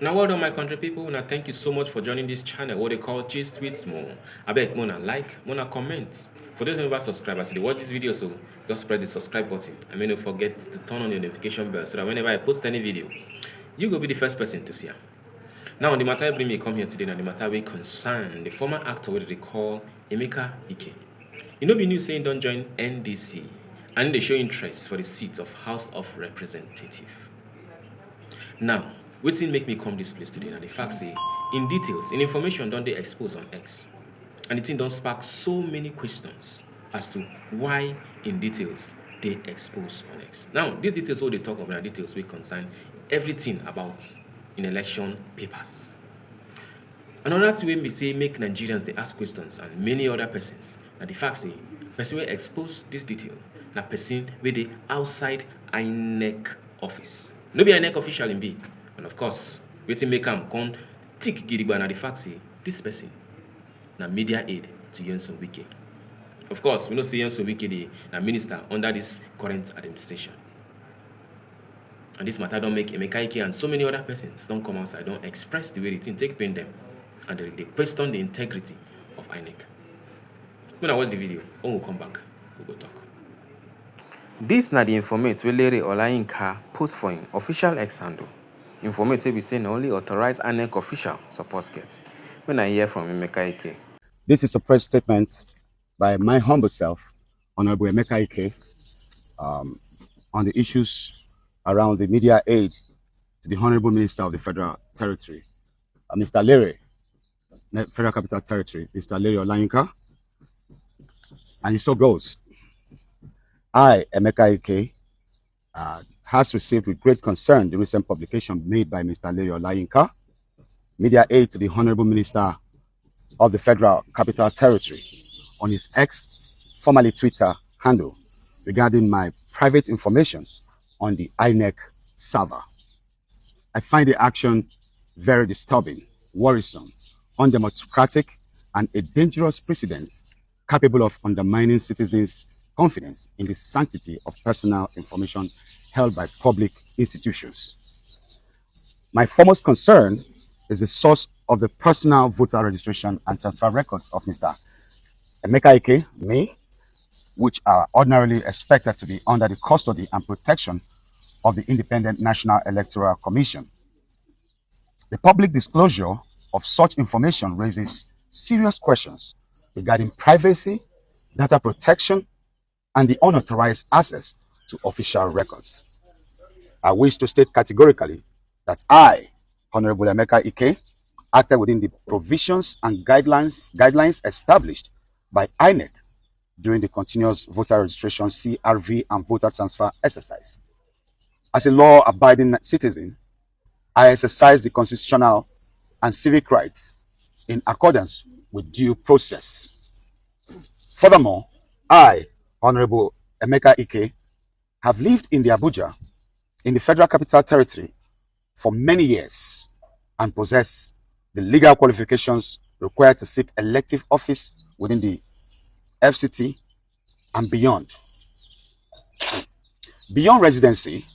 Now, well done, my country people. Now, thank you so much for joining this channel, what they call Gist with Mo. I beg Mona like, Mona comment. For those who never subscribe, as they watch this video, so just press the subscribe button. And may not forget to turn on your notification bell so that whenever I post any video, you will be the first person to see it. Now, on the matter bring me come here today, now the matter we concern the former actor, what they call Emeka Ike. You know, be news saying don't join NDC, and they show interest for the seat of House of Representative. Now, wetin make me come this place today na the fact say in details, in information don dey exposed on X, and the thing don spark so many questions as to why in details dey exposed on X. Now, these details wey dey talk of na details wey concern everything about in election papers. Another thing wey be say make Nigerians dey ask questions and many other persons na the fact say person wey expose this detail na person wey dey outside INEC office. No be INEC official im be. And of course, wetin make am come thick gidigba na the fact say this person na media aide to Nyesom Wike. Of course, we know say Nyesom Wike dey na minister under this current administration. And this matter don make Emeka Ike and so many other persons don come outside, don express the way the thing take pain them, and they question the integrity of INEC. When I watch the video, when we come back, we go talk. This na the informate wey Lere Olayinka post for him official X handle. Informate wey be say na only authorized INEC official suppose get. When I hear from Emeka Ike. This is a press statement by my humble self, Honorable Emeka Ike, on the issues around the media aid to the Honorable Minister of the Federal Territory, Mr. Lere, Federal Capital Territory, Mr. Lere Olayinka. And it so goes. I, Emeka Ike, has received with great concern the recent publication made by Mr. Lere Olayinka, media aid to the Honorable Minister of the Federal Capital Territory, on his X, formerly Twitter, handle regarding my private informations on the INEC server. I find the action very disturbing, worrisome, undemocratic, and a dangerous precedent capable of undermining citizens' confidence in the sanctity of personal information held by public institutions. My foremost concern is the source of the personal voter registration and transfer records of Mr. Emeka Ike, me, which are ordinarily expected to be under the custody and protection of the Independent National Electoral Commission. The public disclosure of such information raises serious questions regarding privacy, data protection, and the unauthorized access to official records. I wish to state categorically that I, Honorable Emeka Ike, acted within the provisions and guidelines established by INEC during the continuous voter registration CRV and voter transfer exercise. As a law-abiding citizen, I exercise the constitutional and civic rights in accordance with due process. Furthermore, I, Honorable Emeka Ike, have lived in the Abuja, in the Federal Capital Territory, for many years and possess the legal qualifications required to seek elective office within the FCT and beyond. Beyond residency,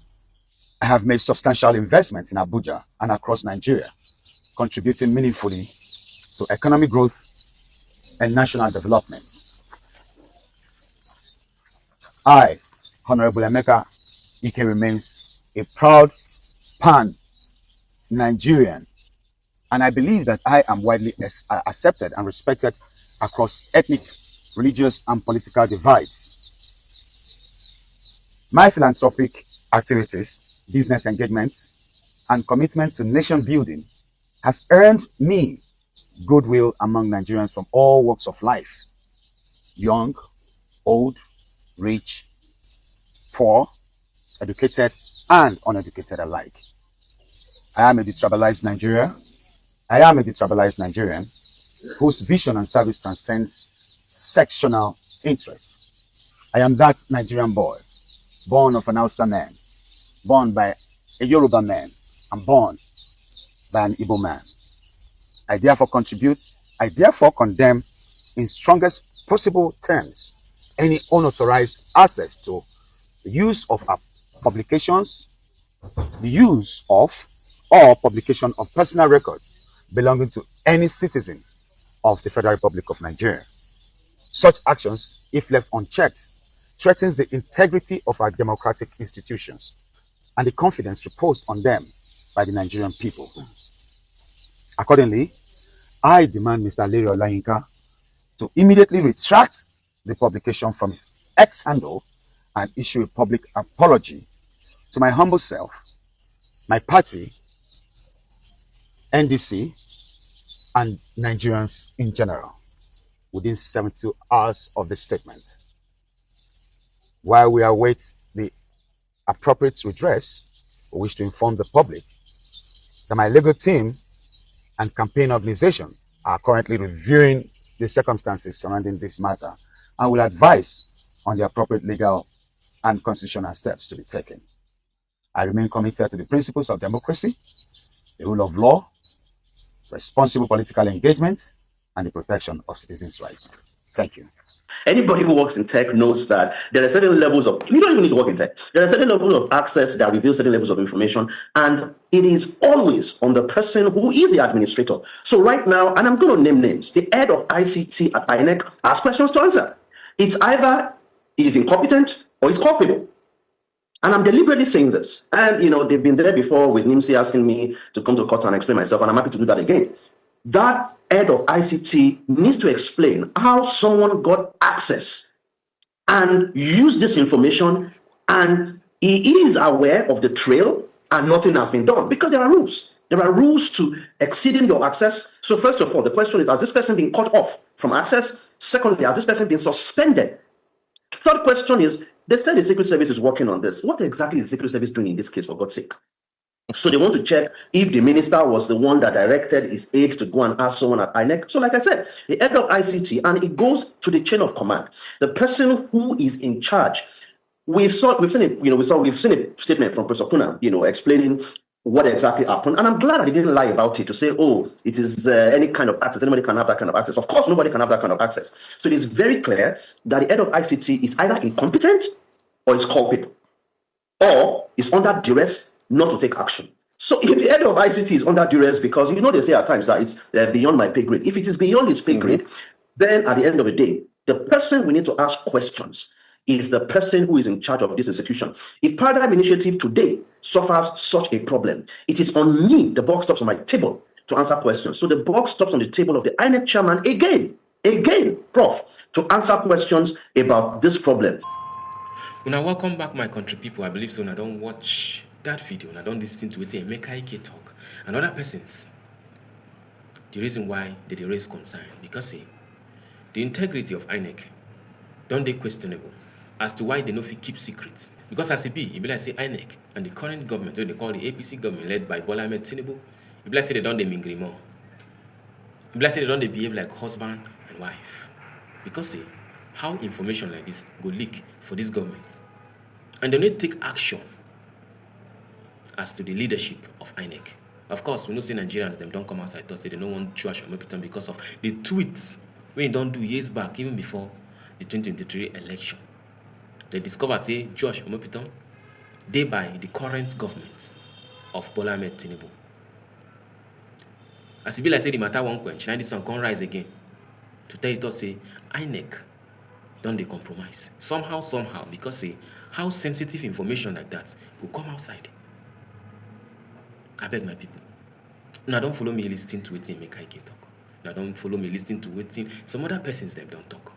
I have made substantial investments in Abuja and across Nigeria, contributing meaningfully to economic growth and national development. I, Honorable Emeka Ike, remains a proud pan-Nigerian, and I believe that I am widely accepted and respected across ethnic, religious, and political divides. My philanthropic activities, business engagements, and commitment to nation building has earned me goodwill among Nigerians from all walks of life, young, old, rich, poor, educated, and uneducated alike. I am a detribalized Nigerian whose vision and service transcends sectional interest. I am that Nigerian boy, born of an Hausa man, born by a Yoruba man, and born by an Igbo man. I therefore condemn in strongest possible terms any unauthorized access to the use of our publications, the use of or publication of personal records belonging to any citizen of the Federal Republic of Nigeria. Such actions, if left unchecked, threatens the integrity of our democratic institutions and the confidence reposed on them by the Nigerian people. Accordingly, I demand Mr. Olayinka to immediately retract the publication from his X handle and issue a public apology to my humble self, my party, NDC, and Nigerians in general within 72 hours of the statement. While we await the appropriate redress, we wish to inform the public that my legal team and campaign organization are currently reviewing the circumstances surrounding this matter and will advise on the appropriate legal and constitutional steps to be taken. I remain committed to the principles of democracy, the rule of law, responsible political engagement, and the protection of citizens' rights. Thank you. Anybody who works in tech knows that there are certain levels of, you don't even need to work in tech. There are certain levels of access that reveal certain levels of information, and it is always on the person who is the administrator. So right now, and I'm going to name names, the head of ICT at INEC has questions to answer. It's either he's incompetent or he's culpable. And I'm deliberately saying this. And, they've been there before with Nyesom asking me to come to court and explain myself, and I'm happy to do that again. That head of ICT needs to explain how someone got access and used this information, and he is aware of the trail and nothing has been done, because there are rules. There are rules to exceeding your access. So first of all, the question is, has this person been cut off from access? Secondly, has this person been suspended? Third question is, they said the Secret Service is working on this. What exactly is the Secret Service doing in this case, for God's sake? So they want to check if the minister was the one that directed his aide to go and ask someone at INEC. So like I said, the head of ICT, and it goes to the chain of command. The person who is in charge. We've seen a statement from Professor Kuna, explaining what exactly happened. And I'm glad I didn't lie about it to say, oh, it is any kind of access. Anybody can have that kind of access. Of course, nobody can have that kind of access. So it is very clear that the head of ICT is either incompetent or is culpable, or is under duress not to take action. So if the head of ICT is under duress, because they say at times that it's beyond my pay grade. If it is beyond his pay grade, then at the end of the day, the person we need to ask questions is the person who is in charge of this institution. If Paradigm Initiative today suffers such a problem, it is on me, the buck stops on my table, to answer questions. So the buck stops on the table of the INEC chairman again, Prof, to answer questions about this problem. Una welcome back, my country people. I believe so. Una don't watch that video. Una don't listen to it. Make Ike talk and other persons. The reason why they raise concern, because the integrity of INEC don't they questionable as to why they no fit keep secrets. Because as it be like say INEC and the current government, what they call the APC government led by Bola Ahmed Tinubu, it be like say they don't they mingle more. It be like say they don't they behave like husband and wife. Because how information like this go leak for this government, and they need to take action as to the leadership of INEC. Of course, we know say Nigerians them don't come outside to say they don't want Josh Omopitan because of the tweets when you don't do years back, even before the 2023 election. They discover say Josh Omopitan they by the current government of Bola Ahmed Tinubu. As it be like say the matter won't quench, now this one can rise again to tell it to say INEC don't they compromise somehow, because how sensitive information like that will come outside. I beg my people, now don't follow me listening to wetin make Ike talk. Now don't follow me listening to wetin some other persons them don't talk.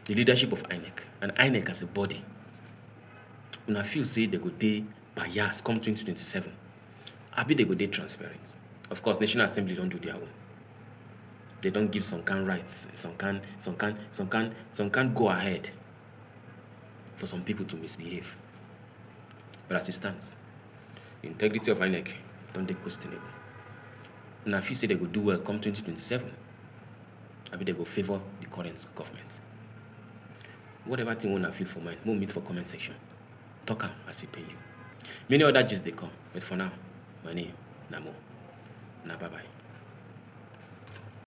The leadership of INEC and INEC as a body, when I feel say they go dey bias come 2027, I be they go dey transparent. Of course, National Assembly don't do their own. They don't give some kind rights, some can go ahead for some people to misbehave. But as it stands, the integrity of INEC don't take questionable. And I feel say they go do well come 2027. I mean they go favor the current government. Whatever thing wanna feel for mine, we'll meet for comment section. Talk as it pay you. Many other gist they come, but for now, my name, Namo. Bye bye.